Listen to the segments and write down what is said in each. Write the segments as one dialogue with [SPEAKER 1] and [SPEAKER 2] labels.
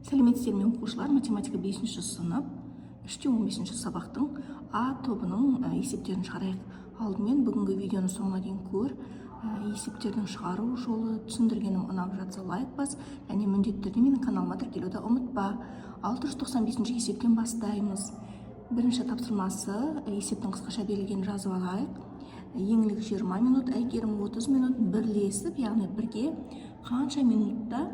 [SPEAKER 1] Сәлеметсіздер ме оқушылар, математика 5-ші сынып 3-15-ші сабақтың А тобының есептерін шығарайық. Алдымен бүгінгі видеоны соңына дейін көр. Есептердің шығару жолы түсіндіргенім ұнап жатса лайк бас, және міндетті түрде менің каналыма тіркелуді ұмытпа. 695-ші есептен бастаймыз. Бірінші тапсырмасы есептің қысқаша берілгенін жазып алайық. Еңлік 20 минут, әйгерім 30 минут бірлесіп, яғни бірге қанша минутта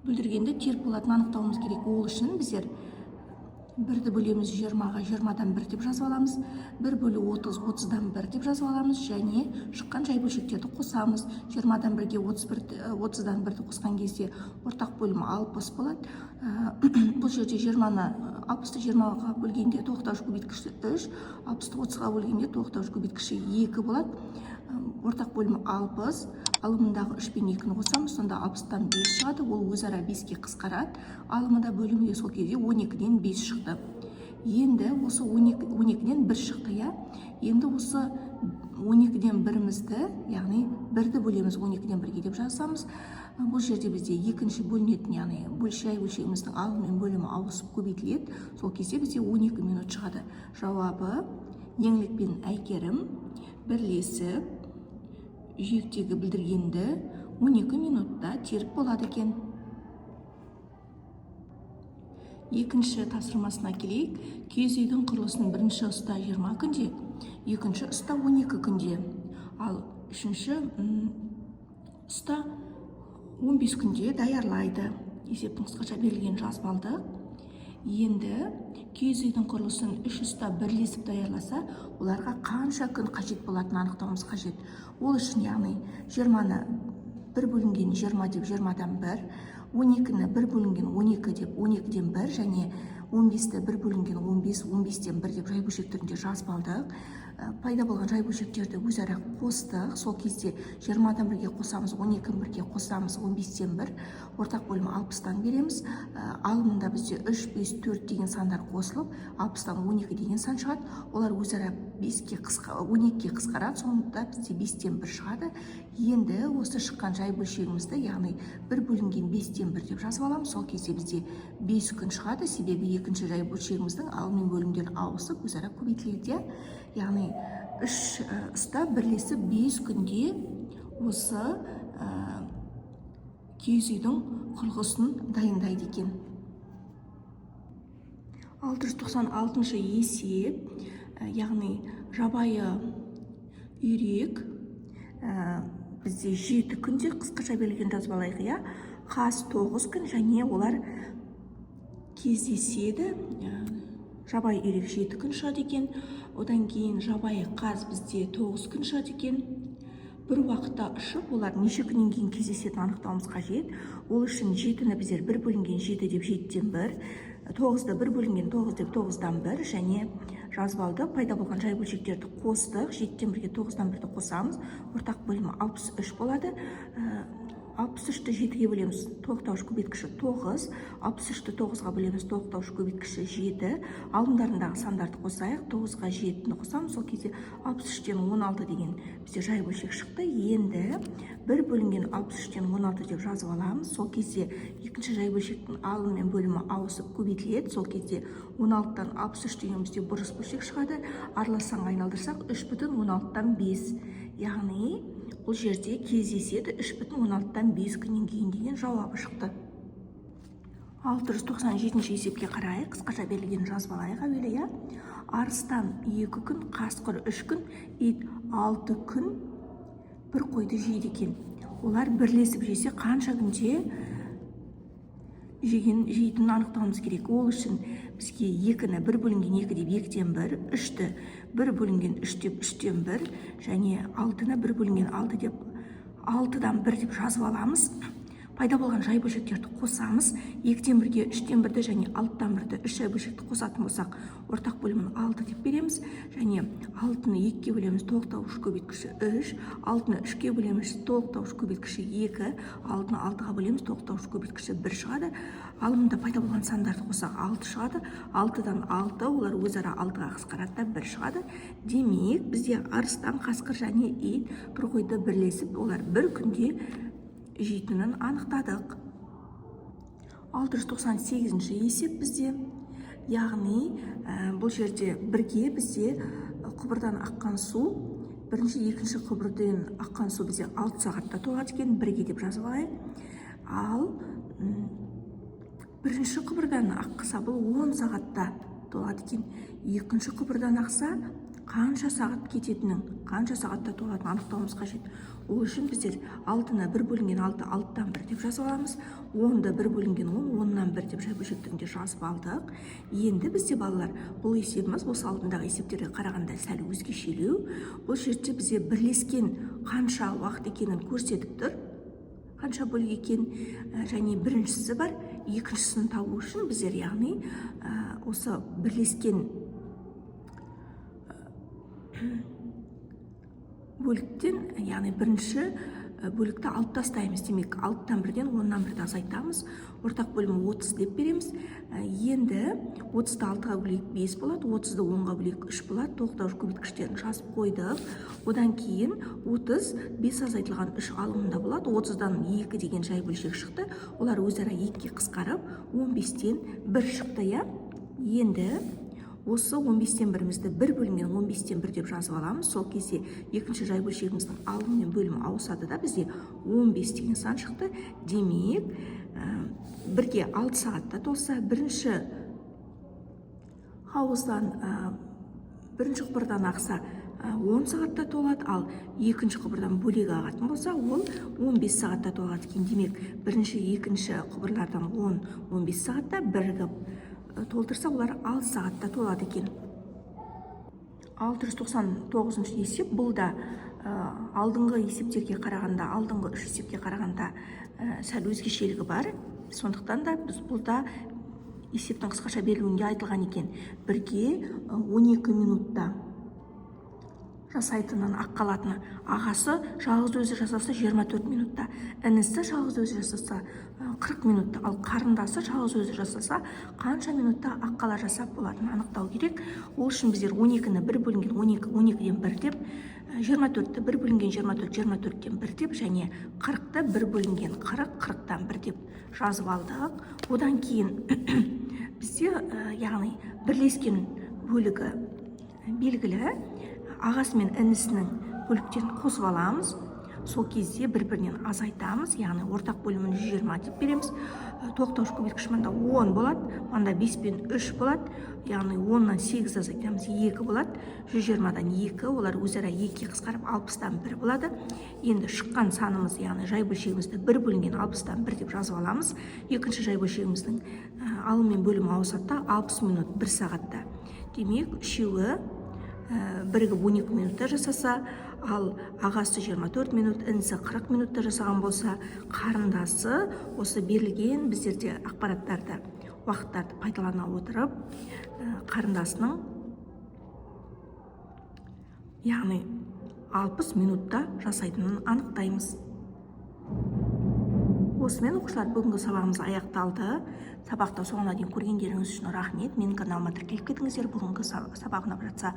[SPEAKER 1] бүлдіргенді теріп болатынын анықтауымыз керек. Ол үшін біздер 1-ді бөлеміз 20-ға 20-дан 1 деп жазып аламыз, 1 бөлі 30, 30-дан 1 деп жазып аламыз, және шыққан жай бөлшектерді қосамыз. 20-дан 1-ге 30-дан 1-ді қосқан кезде ортақ бөлімі 60 болады. Бұл жерде 60-ты 20-ға бөлгенде тоқтауыш көбейткіші 3, 60-ты 30-ға бөлгенде тоқтауыш көбейткіші 2 болады. Ортақ бөлімі 60, алымындағы 3 пен 2-ні қосамыз, сонда 60-тан 5 шығады, ол өзара 5-ке қысқарады. Алымында бөлімі сол кезде 12-ден 5 шықты. Енді осы 12-ден 1 шықты, енді осы 12-ден 1-мізді, яғни 1-ді бөлеміз 12-ден 1-ге деп жазамыз. Бұл жерде бізде екінші бөлінетін, яғни жай бөлшегіміздің алым мен бөлімі ауысып көбейтіледі. Сол кезде бізде 12 минут шығады. Жауабы еңлік пен әйгерім бірлесіп жиектегі бүлдіргенді 12 минутта теріп болады екен. Екінші тапсырмасына келейік. Киіз үйдің құрылысын бірінші ұста 20 күнде, екінші ұста 12 күнде, ал үшінші ұста 15 күнде даярлайды. Есептің қысқаша берілген жазып алдық. Енді киіз үйдің құрылысын 3 ұста бірлесіп даярласа, оларға қанша күн қажет болатынын анықтауымыз қажет. Ол үшін, яғни 20-ны 1 бөлінген 20 деп 20-дан 1, 12-ні 1 бөлінген 12 деп 12-ден 1, және 15-ті 1 бөлінген 15, 15-ден 1 деп жай бөлшектерінде жазып алдық. Пайда болған жай бөлшектерді өзара қостық. Сол кезде 20-дан 1-ге қосамыз, 12-ні 1-ге қосамыз, 15-тен 1, ортақ бөлімі 60-тан береміз. Алымында бізде 3, 5, 4 деген сандар қосылып, 60-тан 12 деген сан шығады. Олар өзара 12-ке қысқарады, соңында бізде 5-тен 1 шығады. Енді осы шыққан жай бөлшегімізді, яғни 1 бөлінген 5-тен 1 деп жазып аламыз. Сол кезде бізде 5 күн шығады, себебі екінші жай бөлшегіміздің алым мен бөлімдері ауысып, өзара көбейтіледі. Яғни 3 ұста бірлесіп 5 күнде осы киіз үйдің құрылысын дайындайды екен. 696-шы есеп, яғни жабайы үйрек бізде 7 күнде, қысқаша берілген жазып алайық, қаз 9 күн, және олар кездеседі. Жабайы үйрек 7 күн шығады екен. Одан кейін жабайы қаз бізде 9 күн шығады екен. Бір уақытта ұшып, олар неше күннен кейін кездесетінін анықтауымыз қажет. Ол үшін 7-ні біздер 1 бөлінген 7 деп 7-ден 1, 9-ды 1 бөлінген 9 деп 9-дан 1, және жазып алдық. Пайда болған жай бөлшектерді қостық. 7-ден 1-ге 9-дан 1-ді қосамыз. Ортақ бөлімі 63 болады. 63-ті 7-ге бөлеміз, тоқтауыш көбейткіші 9, 63-ті 9-ға бөлеміз, тоқтауыш көбейткіші 7. Алымдарындағы сандарды қосайық, 9-ға 7-ні қосамыз, сол кезде 63-тен 16 деген бізде жай бөлшек шықты. Енді 1 бөлінген 63-тен 16 деп жазып аламыз. Сол кезде екінші жай бөлшектің алым мен бөлімі ауысып көбейтіледі. Сол кезде 16-тан 63 деген бізде бұрыс бөлшек шығады. Араласанға айналдырсақ 3,16-тан 5. Яғни бұл жерде кездеседі 3,16-тан 5 күннен кейін деген жауабы шықты. 697-ші есепке қарайық. Қысқаша берілген жазып алайық әуелі. Арыстан 2 күн, қасқыр 3 күн, ит 6 күн бір қойды жейді екен. Олар бірлесіп жесе қанша күнде жейтінін анықтауымыз керек. Ол үшін бізге 2-ні 1 бөлінген 2 деп 2-ден 1, 3-ті 1 бөлінген 3 деп 3-тен 1, және 6-ны 1 бөлінген 6 деп 6-дан 1 деп жазып аламыз. Пайда болған жай бөлшектерді қосамыз. 2-ден 1-ге 3-тен 1-ді және 6-дан 1-ді 3 жай бөлшекті қосатын болсақ, ортақ бөлімін 6 деп береміз. Және 6-ны 2-ге бөлеміз, тоқтауыш көбейткіші 3, 6-ны 3-ге бөлеміз, тоқтауыш көбейткіші 2, 6-ны 6-ға бөлеміз, тоқтауыш көбейткіші 1 шығады. Алымында пайда болған сандарды қосақ 6 шығады. 6-дан 6, олар өзара 6-ға қысқарады, 1 шығады. Демек, бізде арыстан, қасқыр және ит бір қойды бірлесіп, олар бір күнде жейтінін анықтадық. 698 есеп бізде. Яғни бұл жерде бірге бізде құбырдан аққан су, бірінші, екінші құбырдан аққан су бізде 6 сағатта толады екен, бірге деп жазып алайық. Ал бірінші құбырдан ақса бұл 10 сағатта толады екен. Екінші құбырдан ақса қанша сағат кететінін, қанша сағатта толатынын анықтауымыз қажет. Ол үшін біздер 6-на 1 бөлінген 6, 6-тан 1 деп жазып аламыз. 10-да 1 бөлінген 10, 10-нан 1 деп жай бөлшектігінде жазып алдық. Енді бізде балалар, бұл есебіміз осы алдындағы есептерге қарағанда сәл өзгешелеу. Бұл жерде бізде бірлескен қанша уақыт екенін көрсетіп тұр. Қанша бөлік екен, және біріншісі бар. Екіншісін табу үшін біздер, яғни осы бірлескен бөліктен, яғни бірінші бөлікті алып тастаймыз. Демек, 6-тан 1-ден 10-нан 1-ді азайтамыз. Ортақ бөлімі 30 деп береміз. Енді 30-ды 6-ға бөлейік 5 болады, 30-ды 10-ға бөлейік 3 болады. Тоқтауыш көбейткіштерін жазып қойдық. Одан кейін 30 5 азайтылған 3 алымында болады. 30-дан 2 деген жай бөлшек шықты. Олар өзара 2-ге қысқарып, 15-тен 1 шықты. Енді осы 15-тен 1-мізді 1 бөлінген 15-тен 1 деп жазып аламыз. Сол кезде екінші жай бөлшегіміздің алым мен бөлімі ауысады да, бізде 15 деген сан шықты. Демек, бірге 6 сағатта толса, бірінші хауыздан, бірінші құбырдан ақса 10 сағатта толады, ал екінші құбырдан бөлек ағатын болса, ол 15 сағатта толады екен. Демек, бірінші, екінші құбырлардан 10-15 сағатта, бірігіп толтырса, олар 6 сағатта толады екен. 699 есеп. Бұл да алдыңғы есептерге қарағанда, алдыңғы 3 есепке қарағанда сәл өзгешелігі бар. Сондықтан да біз бұлда есептің қысқаша берілуінде айтылған екен. Бірге 12 минутта жасайтынын, аққалатыны. Ағасы жалғыз өзі жасаса 24 минутта, інісі жалғыз өзі жасаса 40 минутта, ал қарындасы жалғыз өзі жасаса қанша минутта аққала жасап болатынын анықтау керек. Ол үшін біздер 12-ні 1 бөлінген 12, 12-ден 1 деп, 24-ті 1 бөлінген 24, 24-тен 1 деп, және 40-ті 1 бөлінген 40, 40-тан 1 деп жазып алдық. Одан кейін бізде, яғни бірлескен бөлігі белгілі, ағасы мен інісінің бөліктерін қосып аламыз. Сол кезде бір-бірінен азайтамыз, яғни ортақ бөлімін 120 деп береміз. Тоқтауыш көбейткіш мында 10 болады, мында 5 пен 3 болады, яғни 10-нан 8 азайтамыз, 2 болады, 120-дан 2, олар өзара 2-ге қысқарып 60-тан 1 болады. Енді шыққан санымыз, яғни жай бөлшегімізді 1 бөлінген 60-тан 1 деп жазып аламыз. Екінші жай бөлшегіміздің алым мен бөлімі ауысатта 60 минут 1 сағатта. Демек, үшеуі бірігіп 12 минутта жасаса, ал ағасы 24 минут, інісі 40 минутта жасаған болса, қарындасы осы берілген біздерде ақпараттарды, уақыттарды пайдалана отырып, қарындасының, яғни 60 минутта жасайтынын анықтаймыз. Осымен оқушылар, бүгінгі сабағымыз аяқталды. Сабақты соңына дейін көргендеріңіз үшін рахмет. Менің каналыма тіркеліп кетіңіздер. Бүгінгі сабақ ұнап жатса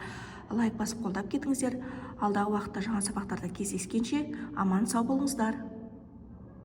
[SPEAKER 1] лайк басып қолдап кетіңіздер. Алдағы уақытта жаңа сабақтарда кездескенше аман сау болыңыздар.